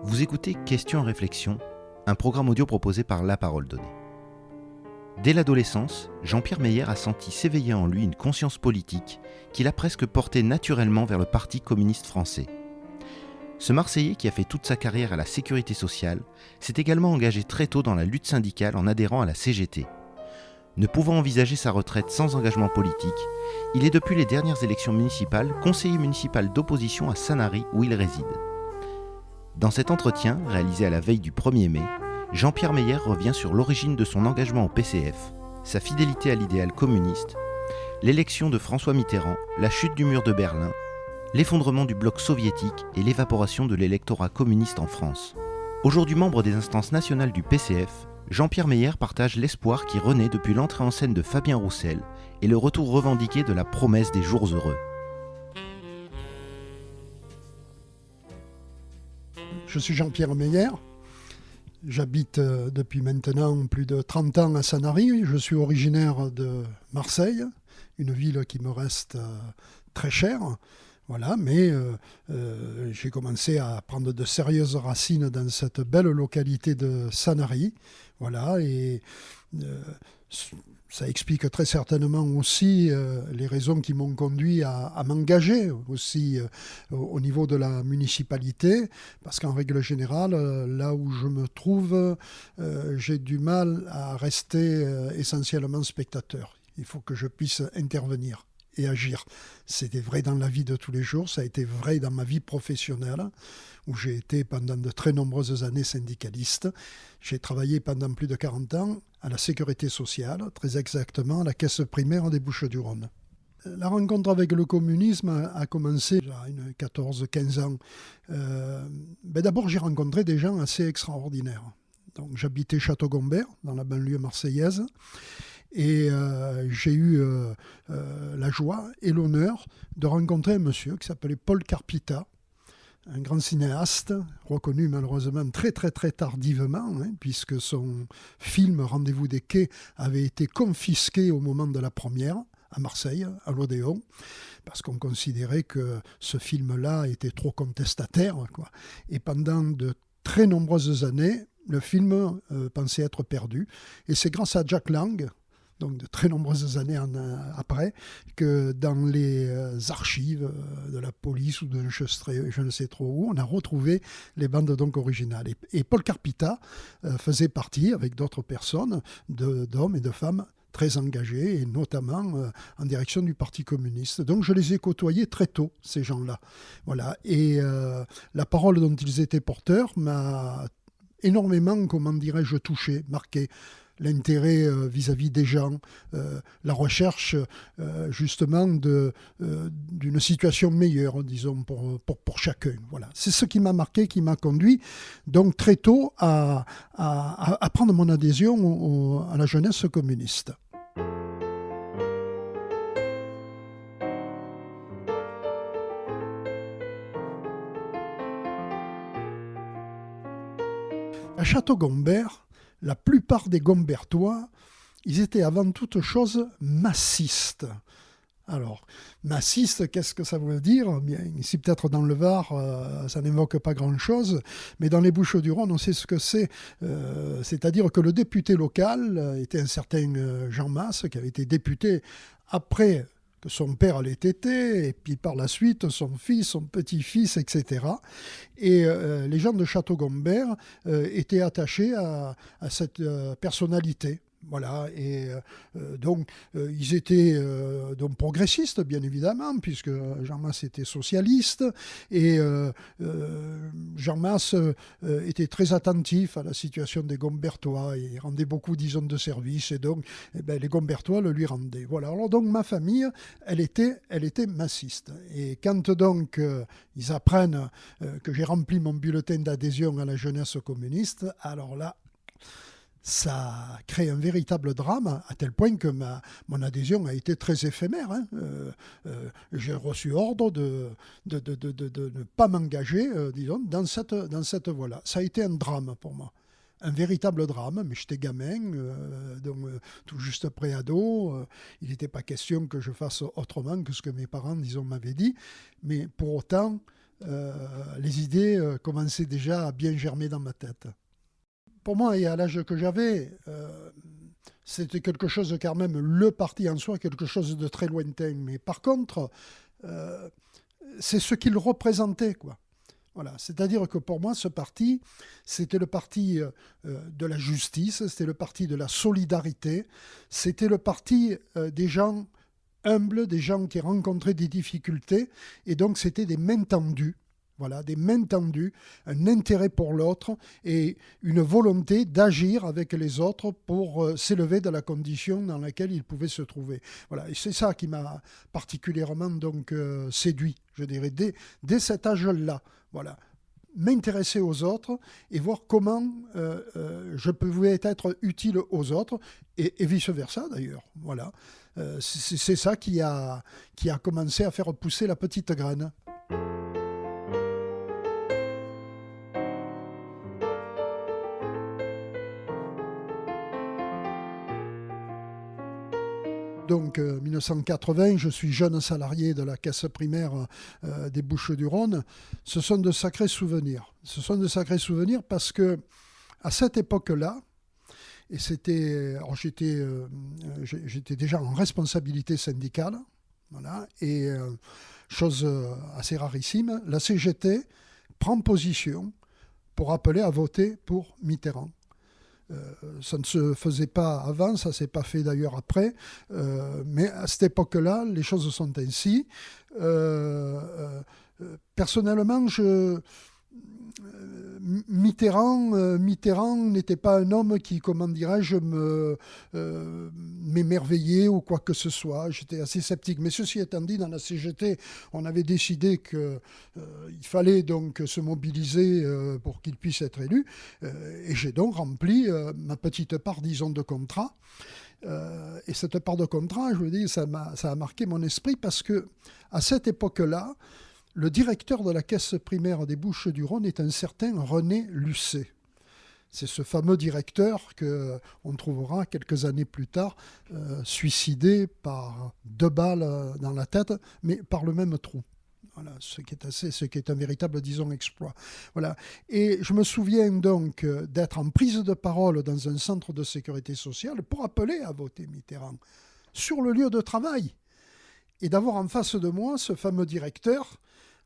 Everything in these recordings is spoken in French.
Vous écoutez Questions et réflexions, un programme audio proposé par La Parole Donnée. Dès l'adolescence, Jean-Pierre Meyer a senti s'éveiller en lui une conscience politique qu'il a presque portée naturellement vers le Parti communiste français. Ce Marseillais, qui a fait toute sa carrière à la sécurité sociale, s'est également engagé très tôt dans la lutte syndicale en adhérant à la CGT. Ne pouvant envisager sa retraite sans engagement politique, il est depuis les dernières élections municipales conseiller municipal d'opposition à Sanary où il réside. Dans cet entretien, réalisé à la veille du 1er mai, Jean-Pierre Meyer revient sur l'origine de son engagement au PCF, sa fidélité à l'idéal communiste, l'élection de François Mitterrand, la chute du mur de Berlin, l'effondrement du bloc soviétique et l'évaporation de l'électorat communiste en France. Aujourd'hui membre des instances nationales du PCF, Jean-Pierre Meyer partage l'espoir qui renaît depuis l'entrée en scène de Fabien Roussel et le retour revendiqué de la promesse des jours heureux. Je suis Jean-Pierre Meyer, j'habite depuis maintenant plus de 30 ans à Sanary, je suis originaire de Marseille, une ville qui me reste très chère. Voilà, mais j'ai commencé à prendre de sérieuses racines dans cette belle localité de Sanary. Voilà, et ça explique très certainement aussi les raisons qui m'ont conduit à m'engager aussi au niveau de la municipalité, parce qu'en règle générale, là où je me trouve, j'ai du mal à rester essentiellement spectateur. Il faut que je puisse intervenir et agir. C'était vrai dans la vie de tous les jours, ça a été vrai dans ma vie professionnelle, où j'ai été pendant de très nombreuses années syndicaliste. J'ai travaillé pendant plus de 40 ans à la sécurité sociale, très exactement à la caisse primaire des Bouches-du-Rhône. La rencontre avec le communisme a commencé il y a 14-15 ans. D'abord, j'ai rencontré des gens assez extraordinaires. Donc, j'habitais Château-Gombert, dans la banlieue marseillaise. Et j'ai eu la joie et l'honneur de rencontrer un monsieur qui s'appelait Paul Carpita, un grand cinéaste, reconnu malheureusement très tardivement, puisque son film Rendez-vous des quais avait été confisqué au moment de la première, à Marseille, à l'Odéon, parce qu'on considérait que ce film-là était trop contestataire, quoi. Et pendant de très nombreuses années, le film pensait être perdu. Et c'est grâce à Jack Lang, donc de très nombreuses années après, que dans les archives de la police ou de je ne sais trop où, on a retrouvé les bandes donc originales. Et Paul Carpita faisait partie, avec d'autres personnes, d'hommes et de femmes très engagés, et notamment en direction du Parti communiste. Donc je les ai côtoyés très tôt, ces gens-là. Voilà. Et la parole dont ils étaient porteurs m'a énormément, comment dirais-je, touché, marqué. L'intérêt vis-à-vis des gens, la recherche justement d'une situation meilleure, disons, pour chacun. Voilà. C'est ce qui m'a marqué, qui m'a conduit donc très tôt à prendre mon adhésion à la jeunesse communiste. À Château-Gombert, la plupart des Gombertois, ils étaient avant toute chose massistes. Alors, massiste, qu'est-ce que ça veut dire ? Bien, ici, peut-être dans le Var, ça n'évoque pas grand-chose, mais dans les Bouches-du-Rhône, on sait ce que c'est. C'est-à-dire que le député local était un certain Jean Masse, qui avait été député après que son père l'ait été, et puis par la suite, son fils, son petit-fils, etc. Et les gens de Château-Gombert étaient attachés à cette personnalité. Voilà, et donc ils étaient donc progressistes, bien évidemment, puisque Jean Masse était socialiste, et Jean Masse était très attentif à la situation des Gombertois, il rendait beaucoup, disons, de services, et donc les Gombertois le lui rendaient. Voilà, alors donc ma famille, elle était massiste, et quand donc ils apprennent que j'ai rempli mon bulletin d'adhésion à la jeunesse communiste, alors là, ça crée un véritable drame, à tel point que mon adhésion a été très éphémère. J'ai reçu ordre de ne pas m'engager, disons, dans cette voie-là. Ça a été un drame pour moi. Un véritable drame, mais j'étais gamin, donc tout juste pré-ado. Il n'était pas question que je fasse autrement que ce que mes parents, disons, m'avaient dit. Mais pour autant, les idées commençaient déjà à bien germer dans ma tête. Pour moi, et à l'âge que j'avais, c'était quelque chose quand même, le parti en soi, quelque chose de très lointain. Mais par contre, c'est ce qu'il représentait, quoi. Voilà. C'est-à-dire que pour moi, ce parti, c'était le parti de la justice, c'était le parti de la solidarité, c'était le parti des gens humbles, des gens qui rencontraient des difficultés, et donc c'était des mains tendues. Voilà, des mains tendues, un intérêt pour l'autre et une volonté d'agir avec les autres pour s'élever de la condition dans laquelle ils pouvaient se trouver. Voilà, et c'est ça qui m'a particulièrement donc séduit, je dirais, dès cet âge-là. Voilà, m'intéresser aux autres et voir comment je pouvais être utile aux autres et vice-versa d'ailleurs. Voilà, c'est ça qui a commencé à faire pousser la petite graine. Donc, 1980, je suis jeune salarié de la caisse primaire des Bouches-du-Rhône. Ce sont de sacrés souvenirs. Ce sont de sacrés souvenirs parce que à cette époque-là, et j'étais déjà en responsabilité syndicale, voilà, et chose assez rarissime, la CGT prend position pour appeler à voter pour Mitterrand. Ça ne se faisait pas avant, ça ne s'est pas fait d'ailleurs après, mais à cette époque-là, les choses sont ainsi. Personnellement, Mitterrand n'était pas un homme qui, comment dirais-je, m'émerveillait ou quoi que ce soit. J'étais assez sceptique. Mais ceci étant dit, dans la CGT, on avait décidé qu'il fallait donc se mobiliser pour qu'il puisse être élu. Et j'ai donc rempli ma petite part, disons, de contrat. Et cette part de contrat, je veux dire, ça a marqué mon esprit parce que à cette époque-là, le directeur de la caisse primaire des Bouches-du-Rhône est un certain René Lucet. C'est ce fameux directeur qu'on trouvera quelques années plus tard suicidé par 2 balles dans la tête, mais par le même trou. Voilà, ce qui est un véritable, disons, exploit. Voilà. Et je me souviens donc d'être en prise de parole dans un centre de sécurité sociale pour appeler à voter Mitterrand sur le lieu de travail. Et d'avoir en face de moi ce fameux directeur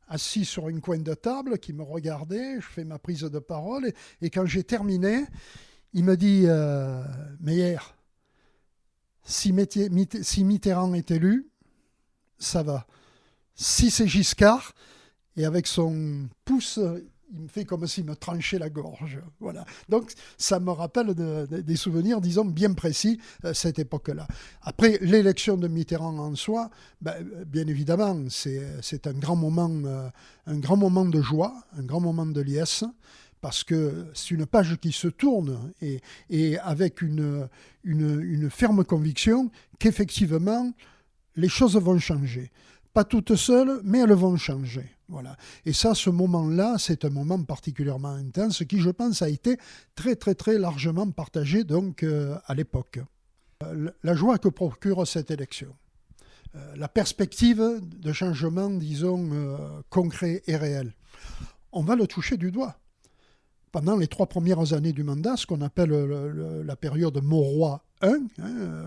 assis sur une coin de table qui me regardait, je fais ma prise de parole, et quand j'ai terminé, il me dit Meyer, si Mitterrand est élu, ça va. Si c'est Giscard, et avec son pouce, il me fait comme s'il me tranchait la gorge. Voilà. Donc ça me rappelle des souvenirs, disons, bien précis, cette époque-là. Après, l'élection de Mitterrand en soi, bien évidemment, c'est un grand moment de joie, un grand moment de liesse, parce que c'est une page qui se tourne et avec une ferme conviction qu'effectivement, les choses vont changer. Pas toutes seules, mais elles vont changer. Voilà. Et ça, ce moment-là, c'est un moment particulièrement intense qui, je pense, a été très, très, très largement partagé donc, à l'époque. La joie que procure cette élection, la perspective de changement, disons, concret et réel, on va le toucher du doigt. Pendant les 3 premières années du mandat, ce qu'on appelle la période Mauroy I,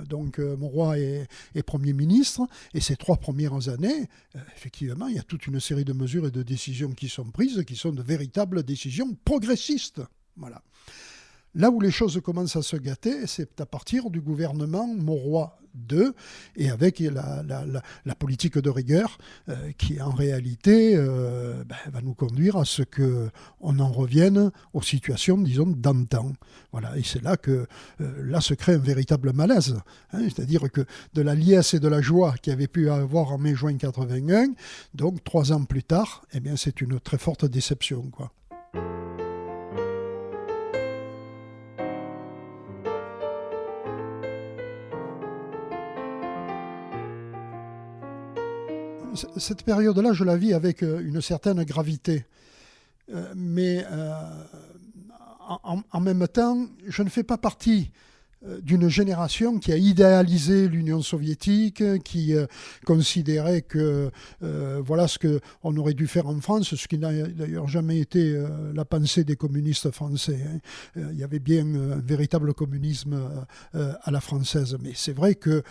donc Mauroy est Premier ministre, et ces 3 premières années, effectivement, il y a toute une série de mesures et de décisions qui sont prises, qui sont de véritables décisions progressistes. Voilà. Là où les choses commencent à se gâter, c'est à partir du gouvernement Mauroy II, et avec la politique de rigueur qui, en réalité, va nous conduire à ce qu'on en revienne aux situations, disons, d'antan. Voilà. Et c'est là que là se crée un véritable malaise. C'est-à-dire que de la liesse et de la joie qu'il y avait pu avoir en mai-juin 81, donc 3 ans plus tard, eh bien, c'est une très forte déception, quoi. Cette période-là, je la vis avec une certaine gravité. Mais en même temps, je ne fais pas partie d'une génération qui a idéalisé l'Union soviétique, qui considérait que voilà ce qu'on aurait dû faire en France, ce qui n'a d'ailleurs jamais été la pensée des communistes français. Il y avait bien un véritable communisme à la française. Mais c'est vrai que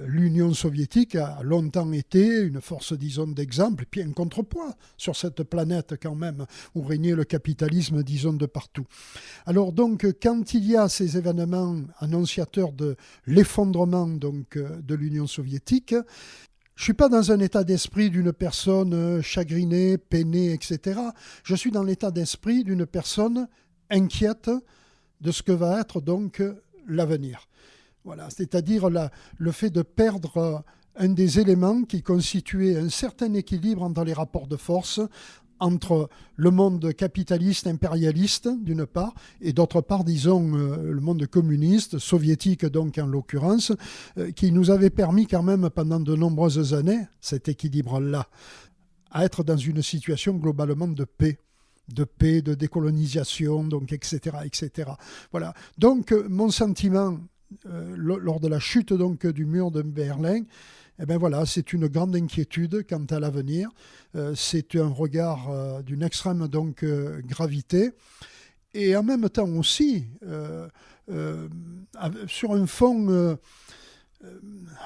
l'Union soviétique a longtemps été une force, disons, d'exemple, et puis un contrepoids sur cette planète quand même, où régnait le capitalisme, disons, de partout. Alors donc, quand il y a ces événements annonciateurs de l'effondrement donc, de l'Union soviétique, je ne suis pas dans un état d'esprit d'une personne chagrinée, peinée, etc. Je suis dans l'état d'esprit d'une personne inquiète de ce que va être donc l'avenir. Voilà, c'est-à-dire le fait de perdre un des éléments qui constituait un certain équilibre entre les rapports de force, entre le monde capitaliste, impérialiste, d'une part, et d'autre part, disons, le monde communiste, soviétique donc en l'occurrence, qui nous avait permis quand même pendant de nombreuses années, cet équilibre-là, à être dans une situation globalement de paix, de décolonisation, donc, etc., etc. Voilà. Donc, mon sentiment, lors de la chute donc, du mur de Berlin, eh bien voilà, c'est une grande inquiétude quant à l'avenir. C'est un regard d'une extrême donc, gravité. Et en même temps aussi, sur un fond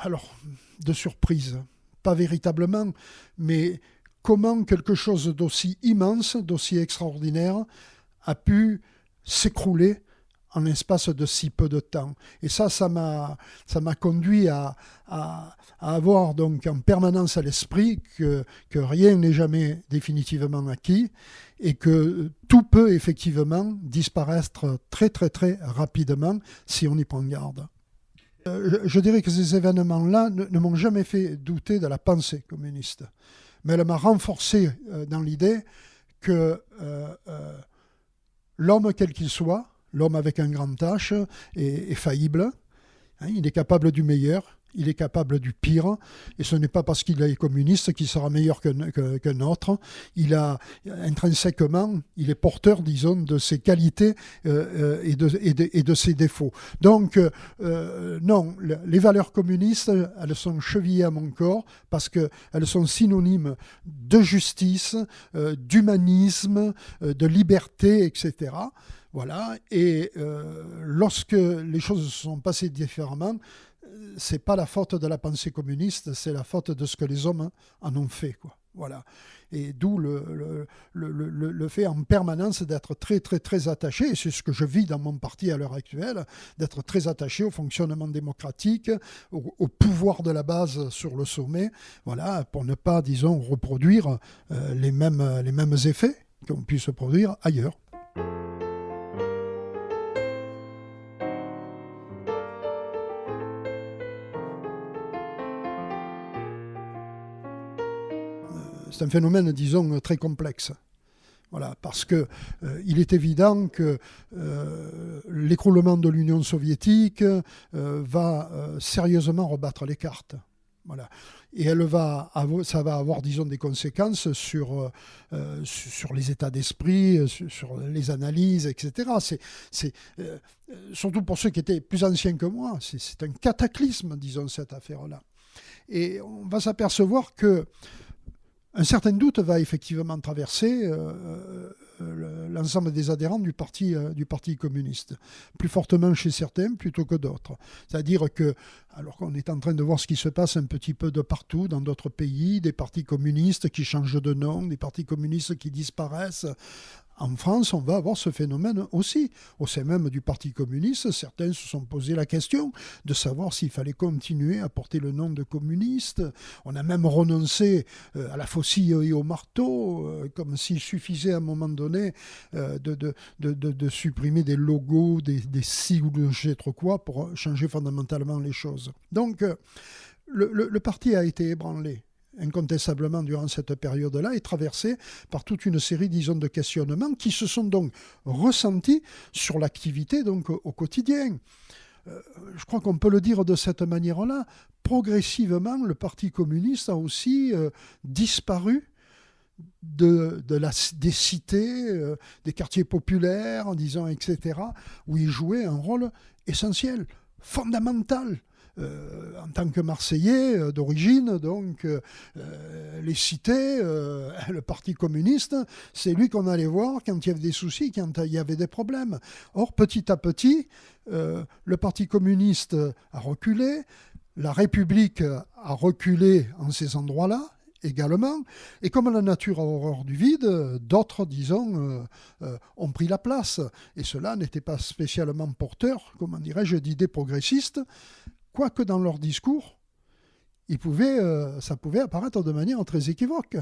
alors, de surprise, pas véritablement, mais comment quelque chose d'aussi immense, d'aussi extraordinaire a pu s'écrouler en l'espace de si peu de temps. Et ça m'a conduit à avoir donc en permanence à l'esprit que rien n'est jamais définitivement acquis et que tout peut effectivement disparaître très très très rapidement si on y prend garde. Je dirais que ces événements-là ne m'ont jamais fait douter de la pensée communiste, mais elle m'a renforcé dans l'idée que l'homme quel qu'il soit, l'homme avec un grand H est faillible, hein, il est capable du meilleur, il est capable du pire, et ce n'est pas parce qu'il est communiste qu'il sera meilleur qu'un autre. Il a intrinsèquement, il est porteur, disons, de ses qualités et de ses défauts. Donc, non, les valeurs communistes, elles sont chevillées à mon corps parce qu'elles sont synonymes de justice, d'humanisme, de liberté, etc. Voilà. Et lorsque les choses se sont passées différemment, c'est pas la faute de la pensée communiste, c'est la faute de ce que les hommes en ont fait, quoi. Voilà. Et d'où le fait en permanence d'être très, très, très attaché, et c'est ce que je vis dans mon parti à l'heure actuelle, d'être très attaché au fonctionnement démocratique, au pouvoir de la base sur le sommet, voilà, pour ne pas, disons, reproduire les mêmes effets qu'on puisse se produire ailleurs. C'est un phénomène, disons, très complexe. Voilà, parce qu'il est évident que l'écroulement de l'Union soviétique va sérieusement rebattre les cartes. Voilà. Et ça va avoir, disons, des conséquences sur les états d'esprit, sur les analyses, etc. C'est surtout pour ceux qui étaient plus anciens que moi, c'est un cataclysme, disons, cette affaire-là. Et on va s'apercevoir que un certain doute va effectivement traverser l'ensemble des adhérents du parti communiste, plus fortement chez certains plutôt que d'autres. C'est-à-dire que, alors qu'on est en train de voir ce qui se passe un petit peu de partout dans d'autres pays, des partis communistes qui changent de nom, des partis communistes qui disparaissent, en France, on va avoir ce phénomène aussi. Au sein même du Parti communiste, certains se sont posé la question de savoir s'il fallait continuer à porter le nom de communiste. On a même renoncé à la faucille et au marteau, comme s'il suffisait à un moment donné de supprimer des logos, des sigles ou de je sais trop quoi pour changer fondamentalement les choses. Donc, le parti a été ébranlé incontestablement durant cette période-là, est traversé par toute une série, disons, de questionnements qui se sont donc ressentis sur l'activité donc, au quotidien. Je crois qu'on peut le dire de cette manière-là. Progressivement, le Parti communiste a aussi disparu des cités, des quartiers populaires, disons, etc., où il jouait un rôle essentiel. fondamentale. En tant que Marseillais d'origine, donc les cités, le Parti communiste, c'est lui qu'on allait voir quand il y avait des soucis, quand il y avait des problèmes. Or, petit à petit, le Parti communiste a reculé, la République a reculé en ces endroits-là, également, et comme la nature a horreur du vide, d'autres, disons, ont pris la place. Et cela n'était pas spécialement porteur, comment dirais-je, d'idées progressistes, quoique dans leur discours, ça pouvait apparaître de manière très équivoque.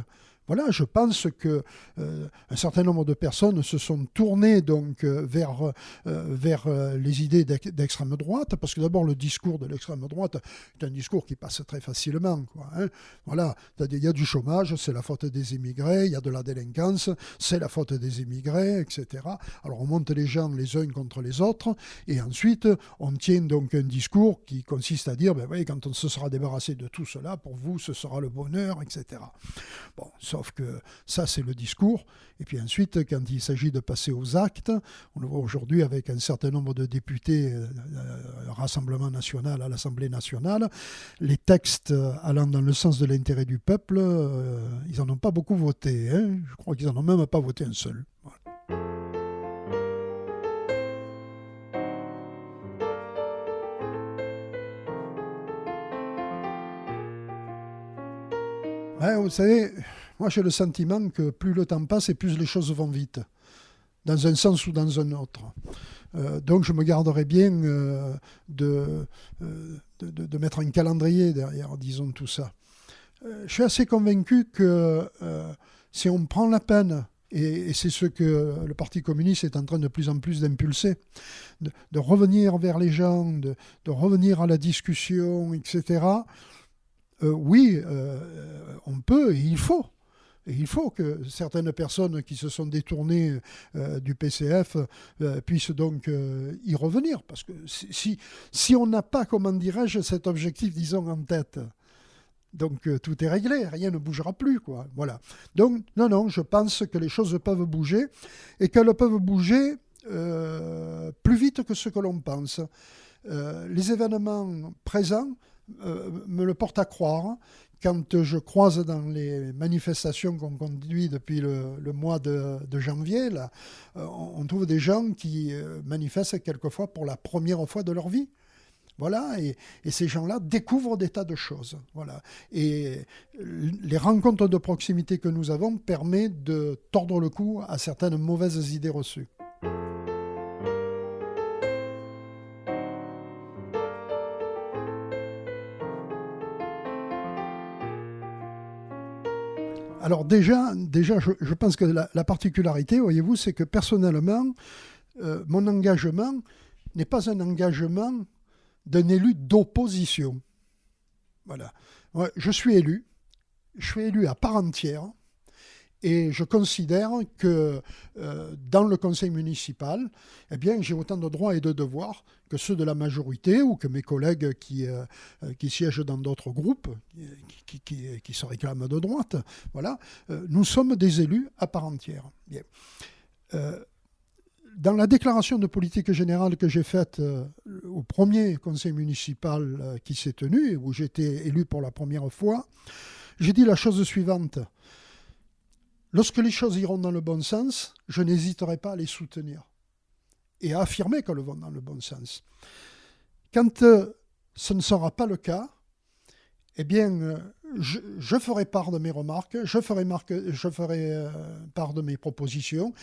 Voilà, je pense que un certain nombre de personnes se sont tournées donc vers les idées d'extrême droite, parce que d'abord le discours de l'extrême droite est un discours qui passe très facilement, quoi, hein. Voilà, il y a du chômage, c'est la faute des immigrés, il y a de la délinquance, c'est la faute des immigrés, etc. Alors on monte les gens les uns contre les autres, et ensuite on tient donc un discours qui consiste à dire, ben oui, quand on se sera débarrassé de tout cela, pour vous ce sera le bonheur, etc. Bon, sauf que ça, c'est le discours. Et puis ensuite, quand il s'agit de passer aux actes, on le voit aujourd'hui avec un certain nombre de députés Rassemblement national à l'Assemblée nationale, les textes allant dans le sens de l'intérêt du peuple, ils n'en ont pas beaucoup voté, hein. Je crois qu'ils n'en ont même pas voté un seul. Voilà. Ouais, vous savez, moi j'ai le sentiment que plus le temps passe et plus les choses vont vite, dans un sens ou dans un autre. Donc je me garderai bien de mettre un calendrier derrière, disons, tout ça. Je suis assez convaincu que si on prend la peine, et c'est ce que le Parti communiste est en train de plus en plus d'impulser, de revenir vers les gens, de revenir à la discussion, etc., oui, on peut et il faut. Et il faut que certaines personnes qui se sont détournées du PCF puissent donc y revenir. Parce que si on n'a pas, comment dirais-je, cet objectif, disons, en tête, donc tout est réglé, rien ne bougera plus, quoi. Voilà. Donc, non, je pense que les choses peuvent bouger et qu'elles peuvent bouger plus vite que ce que l'on pense. Les événements présents me le portent à croire. Quand je croise dans les manifestations qu'on conduit depuis le mois de janvier, là, on trouve des gens qui manifestent quelquefois pour la première fois de leur vie. Voilà, et ces gens-là découvrent des tas de choses. Voilà. Et les rencontres de proximité que nous avons permettent de tordre le cou à certaines mauvaises idées reçues. Alors déjà je pense que la particularité, voyez-vous, c'est que personnellement, mon engagement n'est pas un engagement d'un élu d'opposition. Voilà. Ouais, je suis élu à part entière, et je considère que dans le conseil municipal, eh bien, j'ai autant de droits et de devoirs que ceux de la majorité ou que mes collègues qui siègent dans d'autres groupes, qui se réclament de droite. Voilà. Nous sommes des élus à part entière. Bien. Dans la déclaration de politique générale que j'ai faite au premier conseil municipal qui s'est tenu, où j'étais élu pour la première fois, j'ai dit la chose suivante. Lorsque les choses iront dans le bon sens, je n'hésiterai pas à les soutenir et à affirmer qu'elles vont dans le bon sens. Quand ce ne sera pas le cas, eh bien, je ferai part de mes remarques, je ferai part de mes propositions,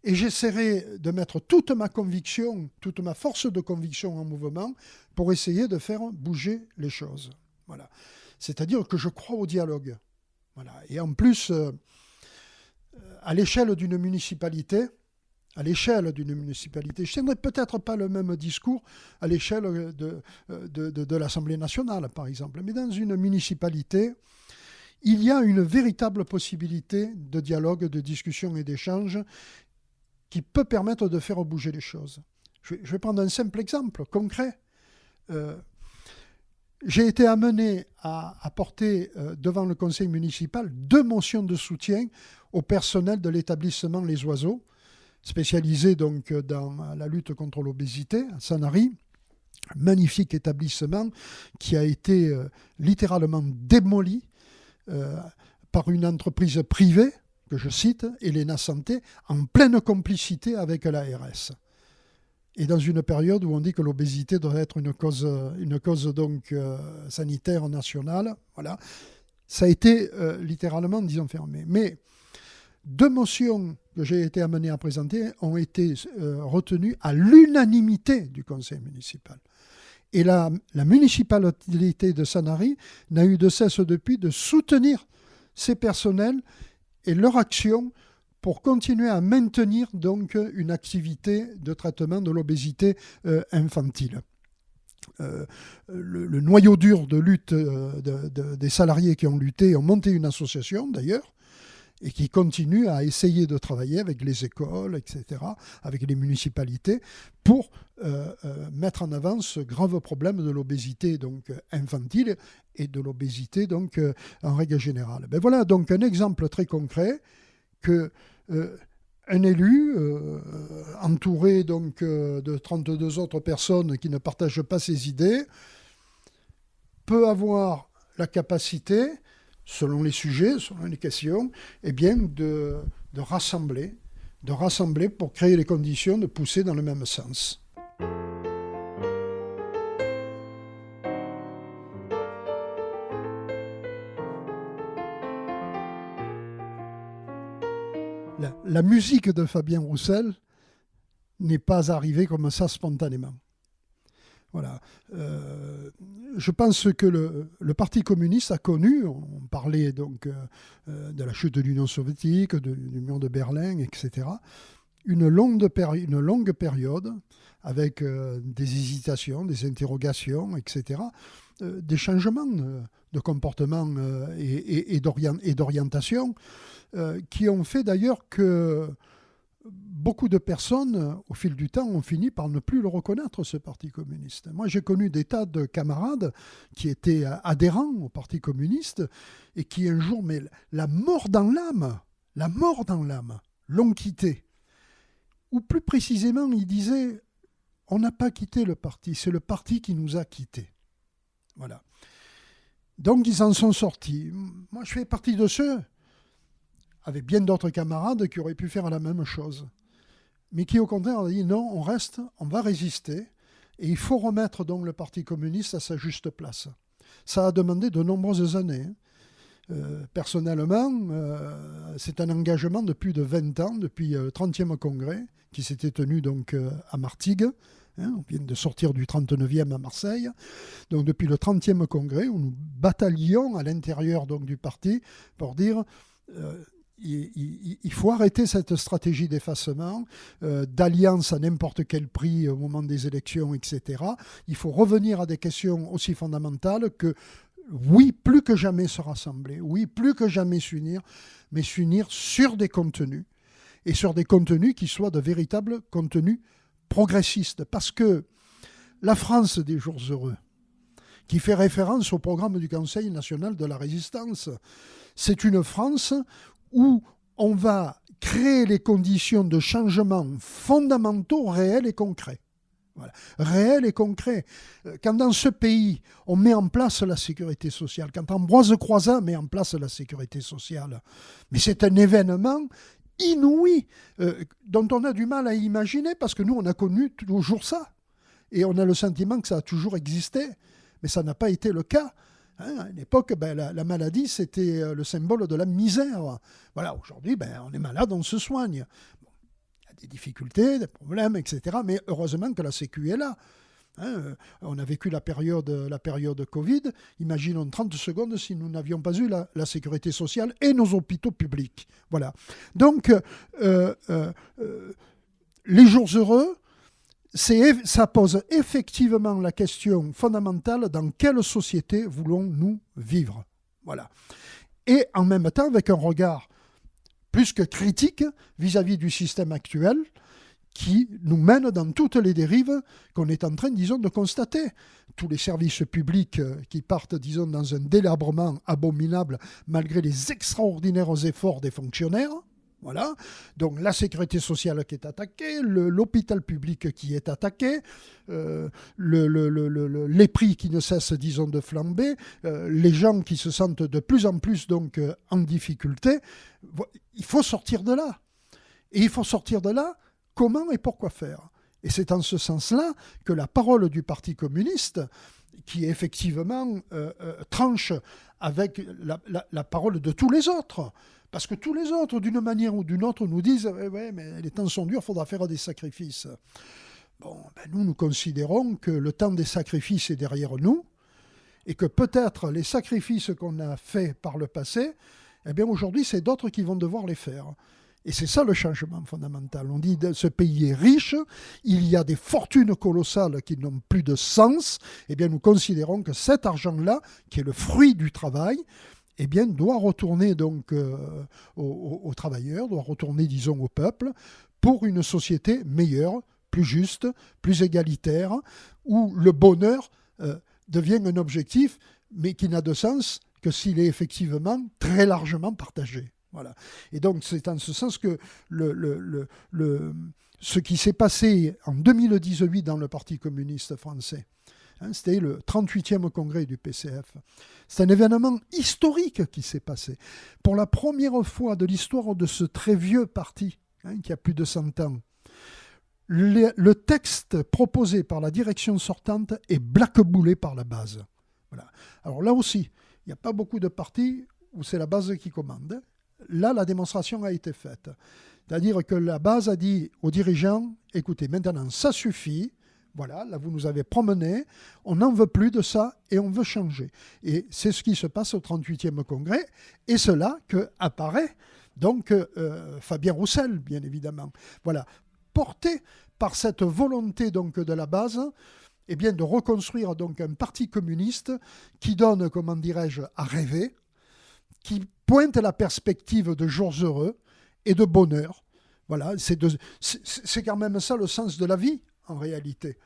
et j'essaierai de mettre toute ma conviction, toute ma force de conviction en mouvement pour essayer de faire bouger les choses. Voilà. C'est-à-dire que je crois au dialogue. Voilà. Et en plus, à l'échelle d'une municipalité, je tiendrai peut-être pas le même discours à l'échelle de l'Assemblée nationale, par exemple, mais dans une municipalité, il y a une véritable possibilité de dialogue, de discussion et d'échange qui peut permettre de faire bouger les choses. Je vais prendre un simple exemple concret. J'ai été amené à porter devant le conseil municipal 2 motions de soutien au personnel de l'établissement Les Oiseaux, spécialisé donc dans la lutte contre l'obésité à Sanary. magnifique établissement qui a été littéralement démoli par une entreprise privée, que je cite, Elena Santé, en pleine complicité avec l'ARS. Et dans une période où on dit que l'obésité doit être une cause donc, sanitaire nationale, voilà, ça a été littéralement, disons, fermé. Mais 2 motions que j'ai été amené à présenter ont été retenues à l'unanimité du conseil municipal. Et la municipalité de Sanary n'a eu de cesse depuis de soutenir ces personnels et leur action pour continuer à maintenir donc une activité de traitement de l'obésité infantile. Le noyau dur de lutte des salariés qui ont lutté ont monté une association d'ailleurs, et qui continue à essayer de travailler avec les écoles, etc., avec les municipalités, pour mettre en avant ce grave problème de l'obésité donc, infantile et de l'obésité donc, en règle générale. Ben voilà donc un exemple très concret que un élu, entouré donc, de 32 autres personnes qui ne partagent pas ses idées, peut avoir la capacité, selon les sujets, selon les questions, eh bien de rassembler pour créer les conditions de pousser dans le même sens. La musique de Fabien Roussel n'est pas arrivée comme ça spontanément. Voilà. Je pense que le Parti communiste a connu, on parlait donc de la chute de l'Union soviétique, du mur de Berlin, etc., une longue période avec des hésitations, des interrogations, etc., des changements de comportement et d'orientation qui ont fait d'ailleurs que beaucoup de personnes, au fil du temps, ont fini par ne plus le reconnaître, ce Parti communiste. Moi, j'ai connu des tas de camarades qui étaient adhérents au Parti communiste et qui, un jour, mais la mort dans l'âme, l'ont quitté. Ou plus précisément, ils disaient, on n'a pas quitté le parti, c'est le parti qui nous a quittés. Voilà. Donc, ils en sont sortis. Moi, je fais partie de ceux, avec bien d'autres camarades qui auraient pu faire la même chose, mais qui au contraire ont dit non, on reste, on va résister, et il faut remettre donc le Parti communiste à sa juste place. Ça a demandé de nombreuses années. Personnellement, c'est un engagement de plus de 20 ans, depuis le 30e congrès, qui s'était tenu donc à Martigues. On vient de sortir du 39e à Marseille. Donc depuis le 30e congrès, où nous bataillions à l'intérieur donc, du parti pour dire il faut arrêter cette stratégie d'effacement, d'alliance à n'importe quel prix au moment des élections, etc. Il faut revenir à des questions aussi fondamentales que, oui, plus que jamais se rassembler, oui, plus que jamais s'unir, mais s'unir sur des contenus, et sur des contenus qui soient de véritables contenus progressistes. Parce que la France des jours heureux, qui fait référence au programme du Conseil national de la résistance, c'est une France où on va créer les conditions de changement fondamentaux, réels et concrets. Voilà. Réels et concrets. Quand dans ce pays, on met en place la sécurité sociale, quand Ambroise Croizat met en place la sécurité sociale, mais c'est un événement inouï, dont on a du mal à imaginer, parce que nous, on a connu toujours ça. Et on a le sentiment que ça a toujours existé, mais ça n'a pas été le cas. À l'époque, la maladie, c'était le symbole de la misère. Voilà, aujourd'hui, on est malade, on se soigne. Bon, il y a des difficultés, des problèmes, etc. Mais heureusement que la Sécu est là. On a vécu la période Covid. Imaginons 30 secondes si nous n'avions pas eu la sécurité sociale et nos hôpitaux publics. Voilà. Donc, les jours heureux, ça pose effectivement la question fondamentale: dans quelle société voulons-nous vivre? Voilà. Et en même temps, avec un regard plus que critique vis-à-vis du système actuel, qui nous mène dans toutes les dérives qu'on est en train, disons, de constater. Tous les services publics qui partent, disons, dans un délabrement abominable malgré les extraordinaires efforts des fonctionnaires. Voilà. Donc la sécurité sociale qui est attaquée, l'hôpital public qui est attaqué, les prix qui ne cessent, disons, de flamber, les gens qui se sentent de plus en plus donc, en difficulté. Il faut sortir de là. Et il faut sortir de là, comment et pourquoi faire ? Et c'est en ce sens-là que la parole du Parti communiste, qui effectivement tranche avec la parole de tous les autres, parce que tous les autres, d'une manière ou d'une autre, nous disent ouais, mais les temps sont durs, il faudra faire des sacrifices. Bon, nous considérons que le temps des sacrifices est derrière nous, et que peut-être les sacrifices qu'on a faits par le passé, aujourd'hui, c'est d'autres qui vont devoir les faire. Et c'est ça le changement fondamental. On dit que ce pays est riche, il y a des fortunes colossales qui n'ont plus de sens. Nous considérons que cet argent-là, qui est le fruit du travail, doit retourner donc aux travailleurs, doit retourner, disons, au peuple, pour une société meilleure, plus juste, plus égalitaire, où le bonheur devient un objectif, mais qui n'a de sens que s'il est effectivement très largement partagé. Voilà. Et donc, c'est en ce sens que ce qui s'est passé en 2018 dans le Parti communiste français, c'était le 38e congrès du PCF. C'est un événement historique qui s'est passé. Pour la première fois de l'histoire de ce très vieux parti, qui a plus de 100 ans, le texte proposé par la direction sortante est blackboulé par la base. Voilà. Alors là aussi, il n'y a pas beaucoup de partis où c'est la base qui commande. Là, la démonstration a été faite. C'est-à-dire que la base a dit aux dirigeants, écoutez, maintenant, ça suffit. Voilà, là, vous nous avez promené, on n'en veut plus de ça et on veut changer. Et c'est ce qui se passe au 38e congrès, et c'est là qu'apparaît donc Fabien Roussel, bien évidemment. Voilà, porté par cette volonté donc de la base, de reconstruire donc un parti communiste qui donne, comment dirais-je, à rêver, qui pointe la perspective de jours heureux et de bonheur. Voilà, c'est quand même ça le sens de la vie, en réalité.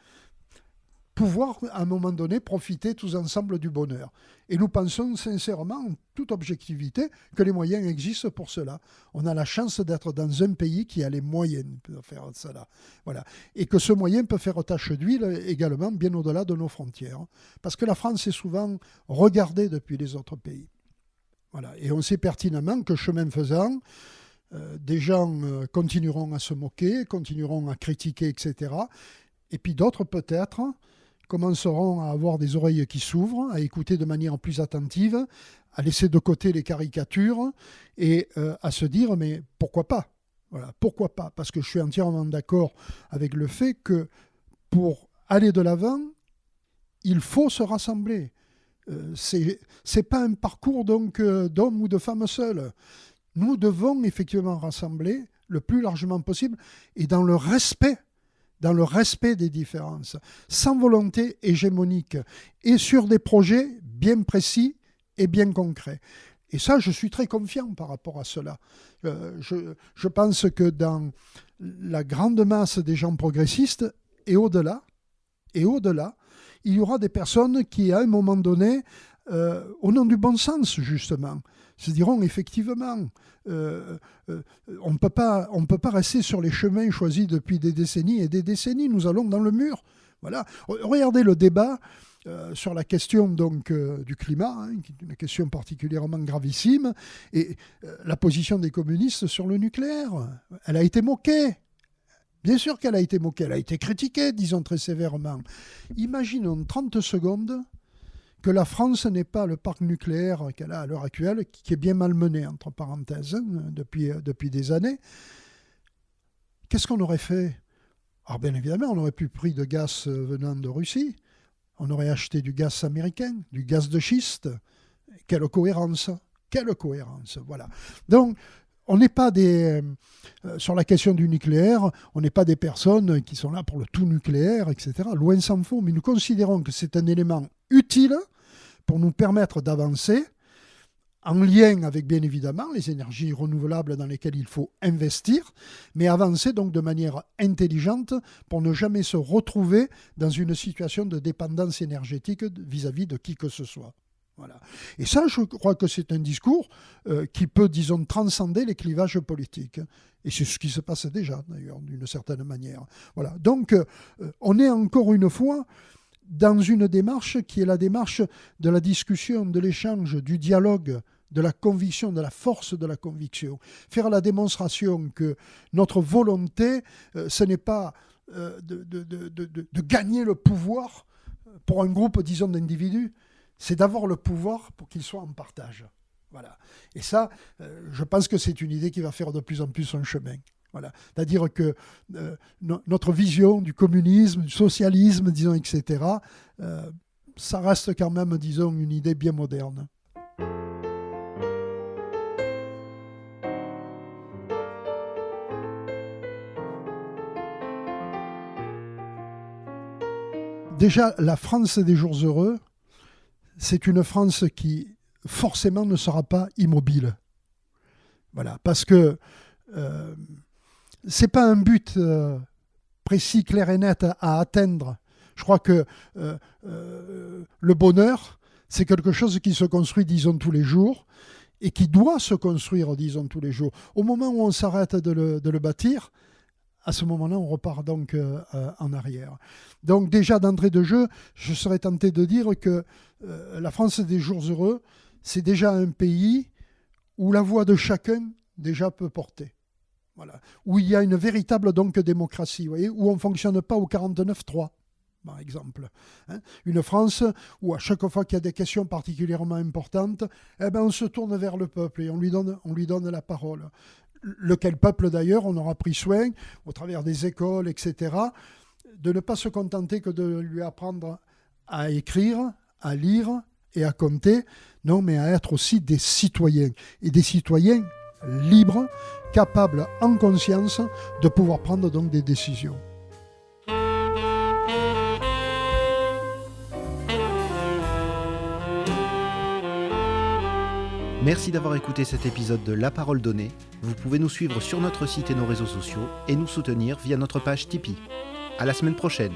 Pouvoir, à un moment donné, profiter tous ensemble du bonheur. Et nous pensons sincèrement, en toute objectivité, que les moyens existent pour cela. On a la chance d'être dans un pays qui a les moyens de faire cela. Voilà. Et que ce moyen peut faire tache d'huile également bien au-delà de nos frontières. Parce que la France est souvent regardée depuis les autres pays. Voilà. Et on sait pertinemment que chemin faisant, des gens continueront à se moquer, continueront à critiquer, etc. Et puis d'autres, peut-être, commenceront à avoir des oreilles qui s'ouvrent, à écouter de manière plus attentive, à laisser de côté les caricatures et à se dire, mais pourquoi pas ? Voilà, pourquoi pas ? Parce que je suis entièrement d'accord avec le fait que pour aller de l'avant, il faut se rassembler. C'est pas un parcours donc d'hommes ou de femmes seuls. Nous devons effectivement rassembler le plus largement possible et dans le respect des différences, sans volonté hégémonique et sur des projets bien précis et bien concrets. Et ça, je suis très confiant par rapport à cela. Je pense que dans la grande masse des gens progressistes et au-delà, il y aura des personnes qui, à un moment donné, au nom du bon sens, justement, se diront effectivement, on ne peut pas rester sur les chemins choisis depuis des décennies et des décennies. Nous allons dans le mur. Voilà. Regardez le débat sur la question donc, du climat, qui est une question particulièrement gravissime, et la position des communistes sur le nucléaire. Elle a été moquée. Bien sûr qu'elle a été moquée, elle a été critiquée, disons très sévèrement. Imaginons 30 secondes que la France n'ait pas le parc nucléaire qu'elle a à l'heure actuelle, qui est bien malmené, entre parenthèses, depuis des années. Qu'est-ce qu'on aurait fait ? Alors bien évidemment, on aurait pu prendre de gaz venant de Russie, on aurait acheté du gaz américain, du gaz de schiste. Quelle cohérence, voilà. Donc, on n'est pas sur la question du nucléaire, on n'est pas des personnes qui sont là pour le tout nucléaire, etc. Loin s'en faut, mais nous considérons que c'est un élément utile pour nous permettre d'avancer, en lien avec, bien évidemment, les énergies renouvelables dans lesquelles il faut investir, mais avancer donc de manière intelligente pour ne jamais se retrouver dans une situation de dépendance énergétique vis-à-vis de qui que ce soit. Voilà. Et ça, je crois que c'est un discours qui peut, disons, transcender les clivages politiques. Et c'est ce qui se passe déjà, d'ailleurs, d'une certaine manière. Voilà. Donc, on est encore une fois dans une démarche qui est la démarche de la discussion, de l'échange, du dialogue, de la conviction, de la force de la conviction. Faire la démonstration que notre volonté, ce n'est pas de gagner le pouvoir pour un groupe, disons, d'individus, c'est d'avoir le pouvoir pour qu'il soit en partage. Voilà. Et ça, je pense que c'est une idée qui va faire de plus en plus son chemin. Voilà. C'est-à-dire que notre vision du communisme, du socialisme, disons, etc., ça reste quand même, disons, une idée bien moderne. Déjà, la France des jours heureux, c'est une France qui, forcément, ne sera pas immobile. Voilà, parce que ce n'est pas un but précis, clair et net à atteindre. Je crois que le bonheur, c'est quelque chose qui se construit, disons, tous les jours, et qui doit se construire, disons, tous les jours. Au moment où on s'arrête de le bâtir, à ce moment-là, on repart donc en arrière. Donc déjà, d'entrée de jeu, je serais tenté de dire que la France des jours heureux, c'est déjà un pays où la voix de chacun déjà peut porter. Voilà. Où il y a une véritable donc démocratie, vous voyez, où on ne fonctionne pas au 49-3, par exemple. Une France où à chaque fois qu'il y a des questions particulièrement importantes, on se tourne vers le peuple et on lui donne la parole. Lequel peuple d'ailleurs, on aura pris soin, au travers des écoles, etc., de ne pas se contenter que de lui apprendre à écrire, à lire et à compter, non, mais à être aussi des citoyens. Et des citoyens libres, capables en conscience de pouvoir prendre donc des décisions. Merci d'avoir écouté cet épisode de La Parole Donnée. Vous pouvez nous suivre sur notre site et nos réseaux sociaux et nous soutenir via notre page Tipeee. À la semaine prochaine.